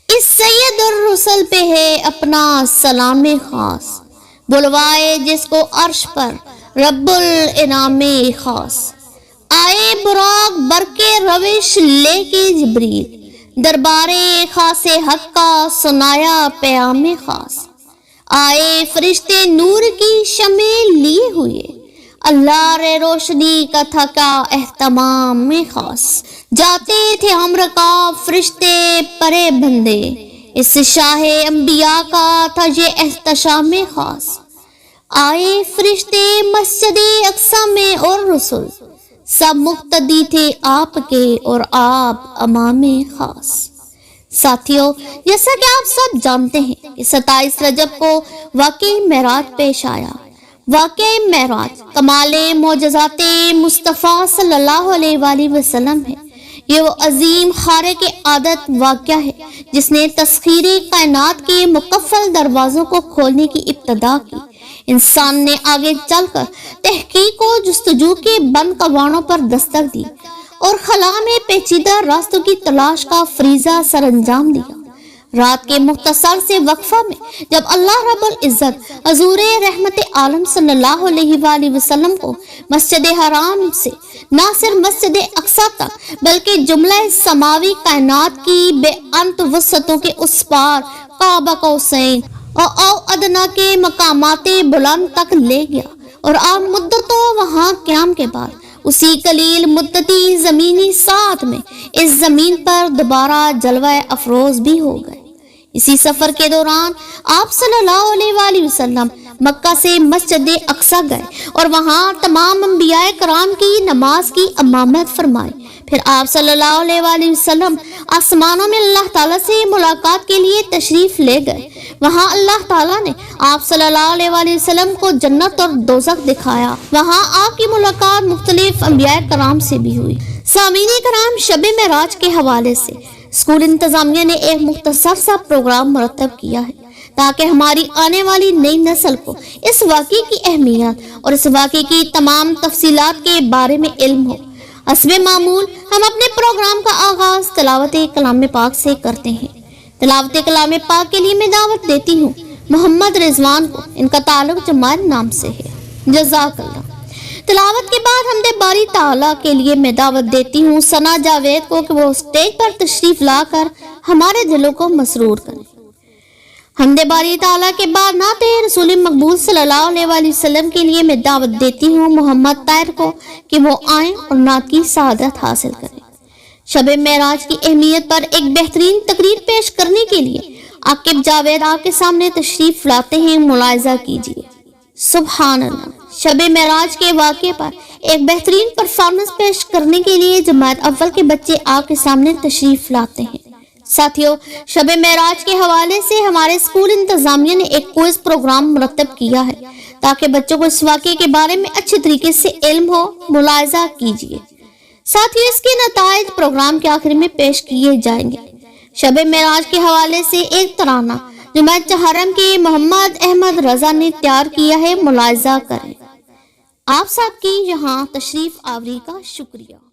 اس سید الرسل پہ ہے اپنا سلام خاص، بلوائے جس کو عرش پر رب الانعام خاص۔ آئے براق برق روش لے کے جبریل، دربار خاص حق کا سنایا پیام خاص۔ آئے فرشتے نور کی شمع لیے ہوئے، اللہ رے روشنی کا تھا کیا اہتمام خاص۔ جاتے تھے امر کا فرشتے پرے بندے، اس شاہ انبیاء کا تھا یہ احتشام خاص۔ آئے فرشتے مسجد اقصی میں اور رسول، سب مقتدی تھے آپ کے اور آپ امام خاص۔ ساتھیو، جیسا کہ آپ سب جانتے ہیں کہ 27 رجب کو واقعی معراج پیش آیا۔ واقعی معراج کمال معجزات مصطفیٰ صلی اللہ علیہ وآلہ وسلم ہے۔ یہ وہ عظیم خارق عادت واقعہ ہے جس نے تسخیر کائنات کے مقفل دروازوں کو کھولنے کی ابتدا کی۔ انسان نے آگے چل کر تحقیق و جستجو کے بند کباڑوں پر دستک دی اور خلا میں پیچیدہ راستوں کی تلاش کا فریضہ سر انجام دیا۔ رات کے مختصر سے وقفہ میں جب اللہ رب العزت حضور رحمت عالم صلی اللہ علیہ وآلہ وسلم کو مسجد حرام سے نہ صرف مسجد اقصی تک بلکہ جملہ سماوی کائنات کی بے انت وسعتوں کے اس پار کعبہ قوسین اور ادنا کے مقامات بلند تک لے گیا، اور آپ مدتوں وہاں قیام کے بعد اسی قلیل مدتی زمینی ساتھ میں اس زمین پر دوبارہ جلوہ افروز بھی ہو گئے۔ اسی سفر کے دوران آپ صلی اللہ علیہ وآلہ وسلم مکہ سے مسجد اقصی گئے اور وہاں تمام انبیاء کرام کی نماز کی امامت فرمائی۔ پھر آپ صلی اللہ علیہ وآلہ وسلم آسمانوں میں اللہ تعالیٰ سے ملاقات کے لیے تشریف لے گئے۔ وہاں اللہ تعالیٰ نے آپ صلی اللہ علیہ وآلہ وسلم کو جنت اور دوزخ دکھایا۔ وہاں آپ کی ملاقات مختلف انبیاء کرام سے بھی ہوئی۔ سامعین کرام، شب معراج کے حوالے سے اسکول انتظامیہ نے ایک مختصر سا پروگرام مرتب کیا ہے تاکہ ہماری آنے والی نئی نسل کو اس واقعے کی اہمیت اور اس واقعے کی تمام تفصیلات کے بارے میں علم ہو۔ حسب معمول ہم اپنے پروگرام کا آغاز تلاوت کلام پاک سے کرتے ہیں۔ تلاوت کلام پاک کے لیے میں دعوت دیتی ہوں محمد رضوان کو، ان کا تعلق جماعت نام سے ہے۔ جزاک اللہ۔ تلاوت کے بعد حمد باری تعالیٰ کے لیے میں دعوت دیتی ہوں ثنا جاوید کو کہ وہ اسٹیج پر تشریف لا کر ہمارے دلوں کو مسرور کریں۔ حمد باری تعالیٰ کے بعد نعت رسول مقبول صلی اللہ علیہ وآلہ وسلم کے لیے میں دعوت دیتی ہوں محمد طاہر کو کہ وہ آئیں اور نعت کی سعادت حاصل کریں۔ شب معراج کی اہمیت پر ایک بہترین تقریر پیش کرنے کے لیے عاقب جاوید آپ کے سامنے تشریف لاتے ہیں، ملاحظہ کیجیے۔ سبحان اللہ۔ شب معراج کے واقعے پر ایک بہترین پرفارمنس پیش کرنے کے لیے جماعت اول کے بچے آپ کے سامنے تشریف لاتے ہیں۔ ساتھیو، شب معراج کے حوالے سے ہمارے اسکول انتظامیہ نے ایک کوئز پروگرام مرتب کیا ہے تاکہ بچوں کو اس واقعے کے بارے میں اچھے طریقے سے علم ہو۔ ملاحظہ کیجیے۔ ساتھیو، اس کے نتائج پروگرام کے آخر میں پیش کیے جائیں گے۔ شب معراج کے حوالے سے ایک ترانہ جماعت چہارم کے محمد احمد رضا نے تیار کیا ہے، ملاحظہ کریں۔ آپ سب کی یہاں تشریف آوری کا شکریہ۔